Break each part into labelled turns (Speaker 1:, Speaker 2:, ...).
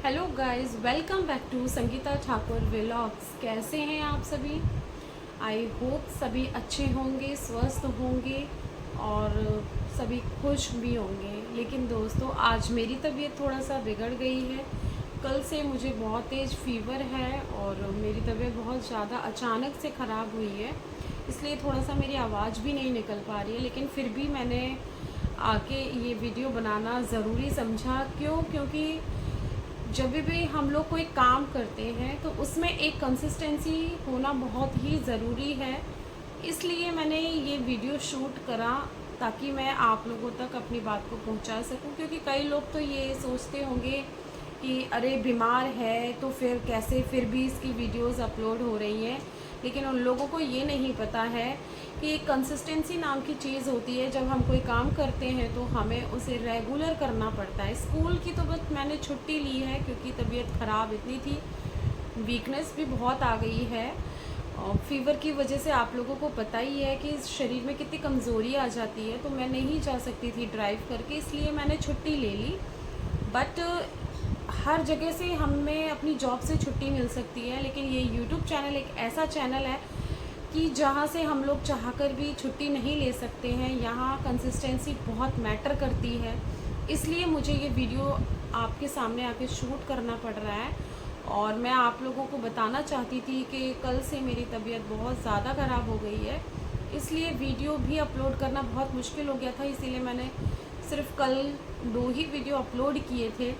Speaker 1: Hello guys, welcome back to Sangeeta Thakur vlogs. कैसे हैं आप सभी? आई होप सभी अच्छे होंगे, स्वस्थ होंगे और सभी खुश भी होंगे। लेकिन दोस्तों, आज मेरी तबीयत थोड़ा सा बिगड़ गई है। कल से मुझे बहुत तेज़ फीवर है और मेरी तबीयत बहुत ज़्यादा अचानक से ख़राब हुई है, इसलिए थोड़ा सा मेरी आवाज़ भी नहीं निकल पा रही है। लेकिन फिर भी मैंने आके ये वीडियो बनाना ज़रूरी समझा। क्योंकि जब भी हम लोग कोई काम करते हैं तो उसमें एक कंसिस्टेंसी होना बहुत ही ज़रूरी है। इसलिए मैंने ये वीडियो शूट करा ताकि मैं आप लोगों तक अपनी बात को पहुंचा सकूं। क्योंकि कई लोग तो ये सोचते होंगे कि अरे बीमार है तो फिर कैसे फिर भी इसकी वीडियोस अपलोड हो रही हैं। लेकिन उन लोगों को ये नहीं पता है कि एक कंसिस्टेंसी नाम की चीज़ होती है। जब हम कोई काम करते हैं तो हमें उसे रेगुलर करना पड़ता है। स्कूल की तो बस मैंने छुट्टी ली है क्योंकि तबीयत ख़राब इतनी थी, वीकनेस भी बहुत आ गई है और फीवर की वजह से आप लोगों को पता ही है कि शरीर में कितनी कमज़ोरी आ जाती है। तो मैं नहीं जा सकती थी ड्राइव करके, इसलिए मैंने छुट्टी ले ली। बट हर जगह से हमें अपनी जॉब से छुट्टी मिल सकती है, लेकिन ये यूट्यूब चैनल एक ऐसा चैनल है कि जहाँ से हम लोग चाहकर भी छुट्टी नहीं ले सकते हैं। यहाँ कंसिस्टेंसी बहुत मैटर करती है, इसलिए मुझे ये वीडियो आपके सामने आके शूट करना पड़ रहा है। और मैं आप लोगों को बताना चाहती थी कि कल से मेरी तबीयत बहुत ज़्यादा ख़राब हो गई है, इसलिए वीडियो भी अपलोड करना बहुत मुश्किल हो गया था। इसीलिए मैंने सिर्फ कल 2 ही वीडियो अपलोड किए थे।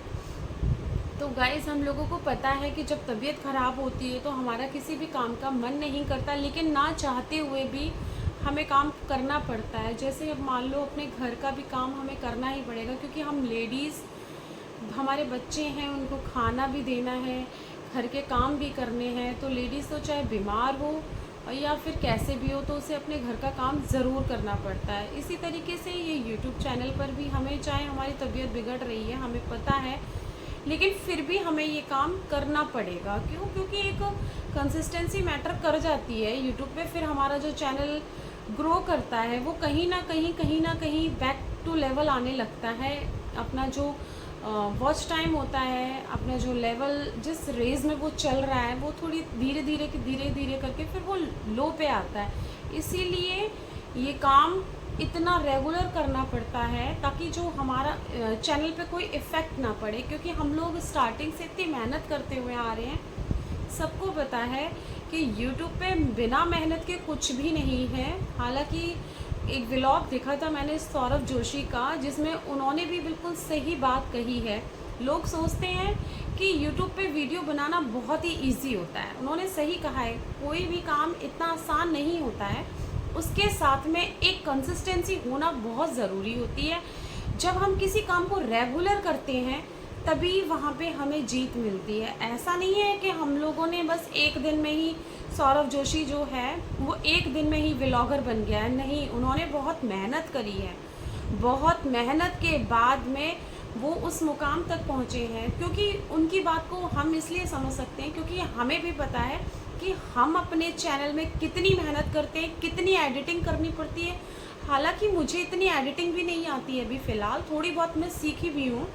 Speaker 1: तो गाइस, हम लोगों को पता है कि जब तबीयत ख़राब होती है तो हमारा किसी भी काम का मन नहीं करता, लेकिन ना चाहते हुए भी हमें काम करना पड़ता है। जैसे अब मान लो अपने घर का भी काम हमें करना ही पड़ेगा, क्योंकि हम लेडीज़, हमारे बच्चे हैं, उनको खाना भी देना है, घर के काम भी करने हैं। तो लेडीज़ तो चाहे बीमार हो या फिर कैसे भी हो, तो उसे अपने घर का काम ज़रूर करना पड़ता है। इसी तरीके से ये यूट्यूब चैनल पर भी हमें, चाहे हमारी तबीयत बिगड़ रही है, हमें पता है, लेकिन फिर भी हमें ये काम करना पड़ेगा। क्यों? क्योंकि एक कंसिस्टेंसी मैटर कर जाती है यूट्यूब पे। फिर हमारा जो चैनल ग्रो करता है वो कहीं ना कहीं बैक टू लेवल आने लगता है। अपना जो वॉच टाइम होता है, अपना जो लेवल जिस रेंज में वो चल रहा है, वो थोड़ी धीरे धीरे करके फिर वो लो पे आता है। इसीलिए ये काम इतना रेगुलर करना पड़ता है ताकि जो हमारा चैनल पे कोई इफ़ेक्ट ना पड़े। क्योंकि हम लोग स्टार्टिंग से इतनी मेहनत करते हुए आ रहे हैं, सबको पता है कि यूट्यूब पे बिना मेहनत के कुछ भी नहीं है। हालांकि एक व्लॉग देखा था मैंने सौरभ जोशी का, जिसमें उन्होंने भी बिल्कुल सही बात कही है। लोग सोचते हैं कि यूट्यूब पे वीडियो बनाना बहुत ही ईजी होता है। उन्होंने सही कहा है, कोई भी काम इतना आसान नहीं होता है। उसके साथ में एक कंसिस्टेंसी होना बहुत ज़रूरी होती है। जब हम किसी काम को रेगुलर करते हैं तभी वहाँ पे हमें जीत मिलती है। ऐसा नहीं है कि हम लोगों ने बस एक दिन में ही, सौरभ जोशी जो है वो एक दिन में ही व्लॉगर बन गया है, नहीं, उन्होंने बहुत मेहनत करी है। बहुत मेहनत के बाद में वो उस मुकाम तक पहुँचे हैं। क्योंकि उनकी बात को हम इसलिए समझ सकते हैं क्योंकि हमें भी पता है कि हम अपने चैनल में कितनी मेहनत करते हैं, कितनी एडिटिंग करनी पड़ती है। हालांकि मुझे इतनी एडिटिंग भी नहीं आती है अभी फ़िलहाल, थोड़ी बहुत मैं सीखी भी हूँ।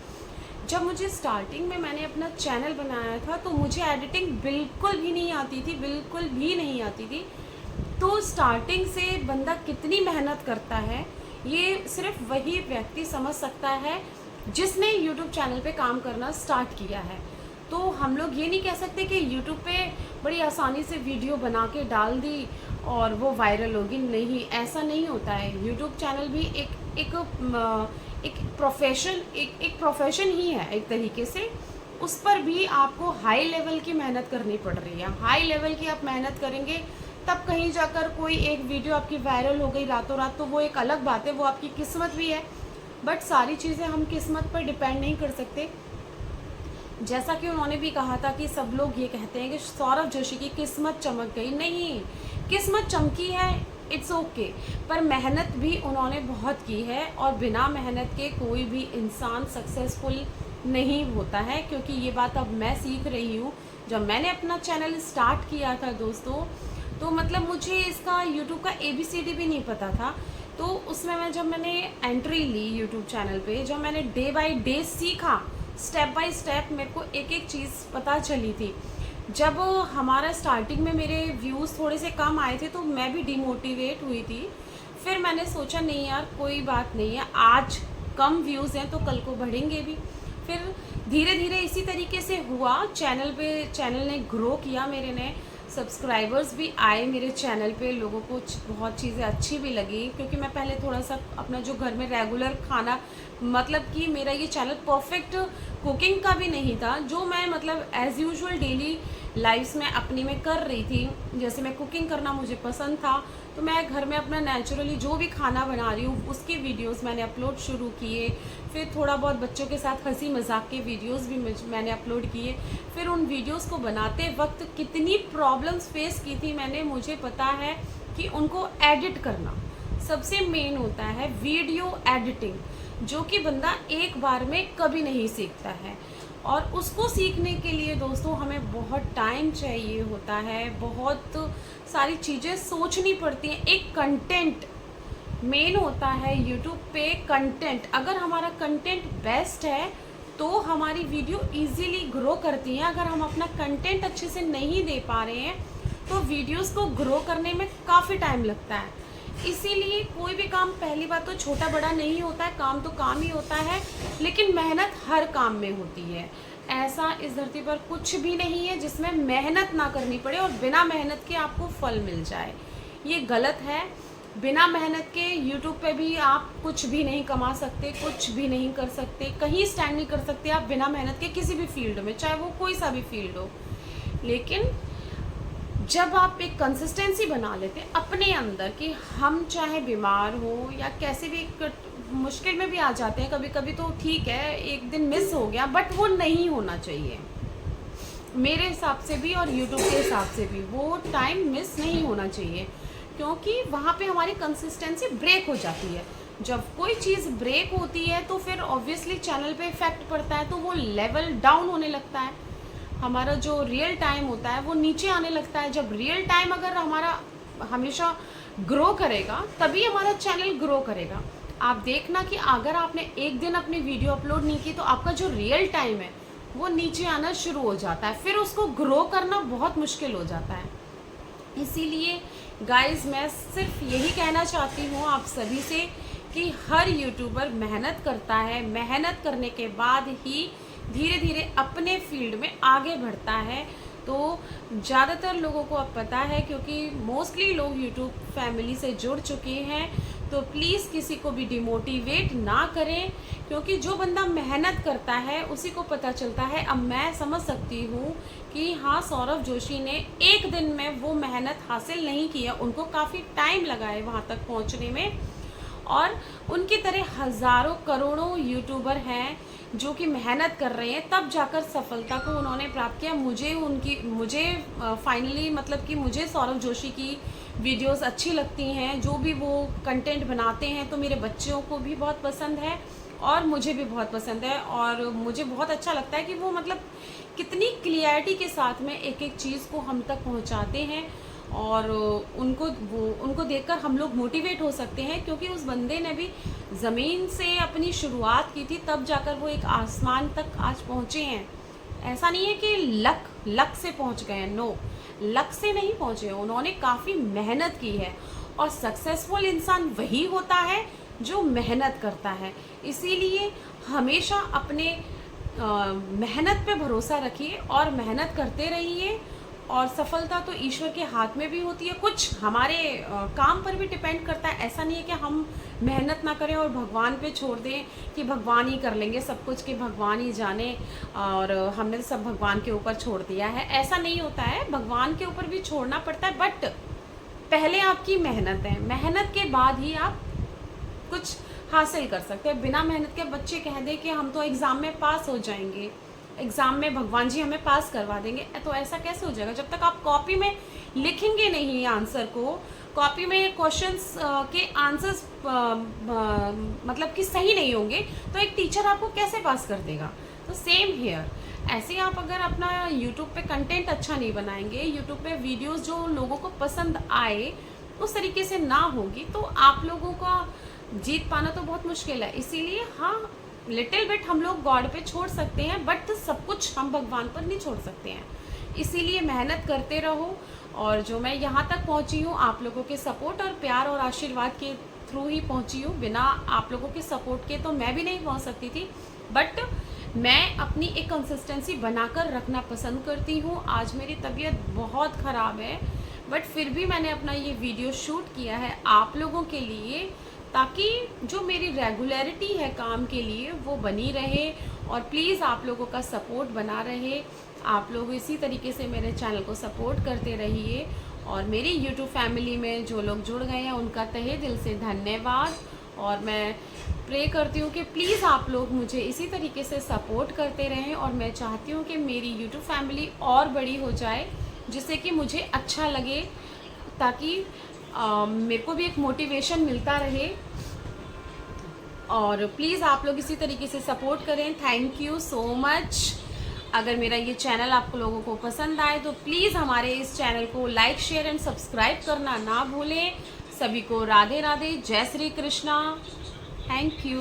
Speaker 1: जब मुझे स्टार्टिंग में मैंने अपना चैनल बनाया था तो मुझे एडिटिंग बिल्कुल भी नहीं आती थी, बिल्कुल भी नहीं आती थी। तो स्टार्टिंग से बंदा कितनी मेहनत करता है ये सिर्फ वही व्यक्ति समझ सकता है जिसने यूट्यूब चैनल पे काम करना स्टार्ट किया है। तो हम लोग ये नहीं कह सकते कि यूट्यूब पे बड़ी आसानी से वीडियो बना के डाल दी और वो वायरल होगी। नहीं, ऐसा नहीं होता है। यूट्यूब चैनल भी एक प्रोफेशन ही है एक तरीके से। उस पर भी आपको हाई लेवल की मेहनत करनी पड़ रही है। हाई लेवल की आप मेहनत करेंगे तब कहीं जाकर कोई एक वीडियो आपकी वायरल हो गई रातों रात, तो वो एक अलग बात है, वो आपकी किस्मत भी है। बट सारी चीज़ें हम किस्मत पर डिपेंड नहीं कर सकते। जैसा कि उन्होंने भी कहा था कि सब लोग ये कहते हैं कि सौरभ जोशी की किस्मत चमक गई। नहीं, किस्मत चमकी है, इट्स ओके, पर मेहनत भी उन्होंने बहुत की है और बिना मेहनत के कोई भी इंसान सक्सेसफुल नहीं होता है। क्योंकि ये बात अब मैं सीख रही हूँ। जब मैंने अपना चैनल स्टार्ट किया था दोस्तों, तो मतलब मुझे इसका यूट्यूब का ABCD भी नहीं पता था। तो उसमें जब मैंने एंट्री ली यूट्यूब चैनल पे, जब मैंने डे बाय डे सीखा स्टेप बाय स्टेप मेरे को एक एक चीज़ पता चली थी। जब हमारा स्टार्टिंग में मेरे व्यूज़ थोड़े से कम आए थे तो मैं भी डिमोटिवेट हुई थी। फिर मैंने सोचा नहीं यार कोई बात नहीं है, आज कम व्यूज़ हैं तो कल को बढ़ेंगे भी। फिर धीरे धीरे इसी तरीके से हुआ, चैनल ने ग्रो किया, मेरे ने सब्सक्राइबर्स भी आए मेरे चैनल पे, लोगों को बहुत चीज़ें अच्छी भी लगी। क्योंकि मैं पहले थोड़ा सा अपना जो घर में रेगुलर खाना, मतलब कि मेरा ये चैनल परफेक्ट कुकिंग का भी नहीं था, जो मैं मतलब एज़ यूजुअल डेली लाइफ्स में अपनी में कर रही थी। जैसे मैं कुकिंग करना मुझे पसंद था, तो मैं घर में अपना नेचुरली जो भी खाना बना रही हूँ उसके वीडियोस मैंने अपलोड शुरू किए। फिर थोड़ा बहुत बच्चों के साथ हंसी मजाक के वीडियोस भी मैंने अपलोड किए। फिर उन वीडियोस को बनाते वक्त कितनी प्रॉब्लम्स फेस की थी मैंने, मुझे पता है कि उनको एडिट करना सबसे मेन होता है, वीडियो एडिटिंग, जो कि बंदा एक बार में कभी नहीं सीखता है। और उसको सीखने के लिए दोस्तों हमें बहुत टाइम चाहिए होता है, बहुत सारी चीज़ें सोचनी पड़ती हैं। एक कंटेंट मेन होता है यूट्यूब पे, कंटेंट अगर हमारा कंटेंट बेस्ट है तो हमारी वीडियो इजीली ग्रो करती है। अगर हम अपना कंटेंट अच्छे से नहीं दे पा रहे हैं तो वीडियोस को ग्रो करने में काफ़ी टाइम लगता है। इसीलिए कोई भी काम, पहली बात तो छोटा बड़ा नहीं होता है, काम तो काम ही होता है, लेकिन मेहनत हर काम में होती है। ऐसा इस धरती पर कुछ भी नहीं है जिसमें मेहनत ना करनी पड़े और बिना मेहनत के आपको फल मिल जाए, ये गलत है। बिना मेहनत के यूट्यूब पे भी आप कुछ भी नहीं कमा सकते, कुछ भी नहीं कर सकते, कहीं स्टैंड नहीं कर सकते आप बिना मेहनत के किसी भी फील्ड में, चाहे वो कोई सा भी फील्ड हो। लेकिन जब आप एक कंसिस्टेंसी बना लेते हैं अपने अंदर कि हम चाहे बीमार हो या कैसे भी मुश्किल में भी आ जाते हैं कभी कभी, तो ठीक है एक दिन मिस हो गया, बट वो नहीं होना चाहिए मेरे हिसाब से भी और यूट्यूब के हिसाब से भी। वो टाइम मिस नहीं होना चाहिए, क्योंकि वहाँ पे हमारी कंसिस्टेंसी ब्रेक हो जाती है। जब कोई चीज़ ब्रेक होती है तो फिर ऑब्वियसली चैनल पे इफेक्ट पड़ता है, तो वो लेवल डाउन होने लगता है, हमारा जो रियल टाइम होता है वो नीचे आने लगता है। जब रियल टाइम अगर हमारा हमेशा ग्रो करेगा तभी हमारा चैनल ग्रो करेगा। आप देखना कि अगर आपने एक दिन अपनी वीडियो अपलोड नहीं की तो आपका जो रियल टाइम है वो नीचे आना शुरू हो जाता है, फिर उसको ग्रो करना बहुत मुश्किल हो जाता है। इसीलिए गाइस मैं सिर्फ यही कहना चाहती हूँ आप सभी से कि हर यूट्यूबर मेहनत करता है, मेहनत करने के बाद ही धीरे धीरे अपने फील्ड में आगे बढ़ता है। तो ज़्यादातर लोगों को अब पता है, क्योंकि मोस्टली लोग यूट्यूब फैमिली से जुड़ चुके हैं, तो प्लीज़ किसी को भी डिमोटिवेट ना करें, क्योंकि जो बंदा मेहनत करता है उसी को पता चलता है। अब मैं समझ सकती हूँ कि हाँ सौरभ जोशी ने एक दिन में वो मेहनत हासिल नहीं किया, उनको काफ़ी टाइम लगा है वहाँ तक पहुँचने में, और उनकी तरह हज़ारों करोड़ों यूट्यूबर हैं जो कि मेहनत कर रहे हैं, तब जाकर सफलता को उन्होंने प्राप्त किया। मुझे फाइनली मतलब कि मुझे सौरभ जोशी की वीडियोस अच्छी लगती हैं, जो भी वो कंटेंट बनाते हैं, तो मेरे बच्चों को भी बहुत पसंद है और मुझे भी बहुत पसंद है। और मुझे बहुत अच्छा लगता है कि वो मतलब कितनी क्लियरिटी के साथ में एक एक चीज़ को हम तक पहुंचाते हैं, और उनको देखकर हम लोग मोटिवेट हो सकते हैं, क्योंकि उस बंदे ने भी ज़मीन से अपनी शुरुआत की थी, तब जाकर वो एक आसमान तक आज पहुँचे हैं। ऐसा नहीं है कि लक से पहुँच गए हैं, नो, लक से नहीं पहुँचे हैं, उन्होंने काफ़ी मेहनत की है। और सक्सेसफुल इंसान वही होता है जो मेहनत करता है। इसीलिए हमेशा अपने मेहनत पे भरोसा रखिए और मेहनत करते रहिए, और सफलता तो ईश्वर के हाथ में भी होती है, कुछ हमारे काम पर भी डिपेंड करता है। ऐसा नहीं है कि हम मेहनत ना करें और भगवान पे छोड़ दें कि भगवान ही कर लेंगे सब कुछ, कि भगवान ही जाने और हमने तो सब भगवान के ऊपर छोड़ दिया है। ऐसा नहीं होता है, भगवान के ऊपर भी छोड़ना पड़ता है, बट पहले आपकी मेहनत है, मेहनत के बाद ही आप कुछ हासिल कर सकते हैं। बिना मेहनत के बच्चे कह दें कि हम तो एग्ज़ाम में पास हो जाएंगे, एग्ज़ाम में भगवान जी हमें पास करवा देंगे, तो ऐसा कैसे हो जाएगा? जब तक आप कॉपी में लिखेंगे नहीं आंसर को, कॉपी में क्वेश्चंस के आंसर्स मतलब कि सही नहीं होंगे, तो एक टीचर आपको कैसे पास कर देगा? तो सेम हियर, ऐसे आप अगर अपना यूट्यूब पे कंटेंट अच्छा नहीं बनाएंगे, यूट्यूब पे वीडियोस जो लोगों को पसंद आए उस तरीके से ना होगी, तो आप लोगों का जीत पाना तो बहुत मुश्किल है। इसीलिए हाँ, लिटिल बिट हम लोग गॉड पे छोड़ सकते हैं, बट सब कुछ हम भगवान पर नहीं छोड़ सकते हैं। इसीलिए मेहनत करते रहो। और जो मैं यहाँ तक पहुँची हूँ, आप लोगों के सपोर्ट और प्यार और आशीर्वाद के थ्रू ही पहुँची हूँ। बिना आप लोगों के सपोर्ट के तो मैं भी नहीं पहुँच सकती थी। बट मैं अपनी एक कंसिस्टेंसी बनाकर रखना पसंद करती हूँ। आज मेरी तबीयत बहुत ख़राब है, बट फिर भी मैंने अपना ये वीडियो शूट किया है आप लोगों के लिए, ताकि जो मेरी रेगुलरिटी है काम के लिए वो बनी रहे। और प्लीज़ आप लोगों का सपोर्ट बना रहे। आप लोग इसी तरीके से मेरे चैनल को सपोर्ट करते रहिए। और मेरी यूट्यूब फैमिली में जो लोग जुड़ गए हैं उनका तहे दिल से धन्यवाद। और मैं प्रे करती हूँ कि प्लीज़ आप लोग मुझे इसी तरीके से सपोर्ट करते रहें। और मैं चाहती हूँ कि मेरी यूट्यूब फैमिली और बड़ी हो जाए, जिससे कि मुझे अच्छा लगे, ताकि मेरे को भी एक मोटिवेशन मिलता रहे। और प्लीज़ आप लोग इसी तरीके से सपोर्ट करें। Thank you so much. अगर मेरा ये चैनल आप लोगों को पसंद आए तो प्लीज़ हमारे इस चैनल को लाइक, शेयर एंड सब्सक्राइब करना ना भूलें। सभी को राधे राधे, जय श्री कृष्णा। Thank you.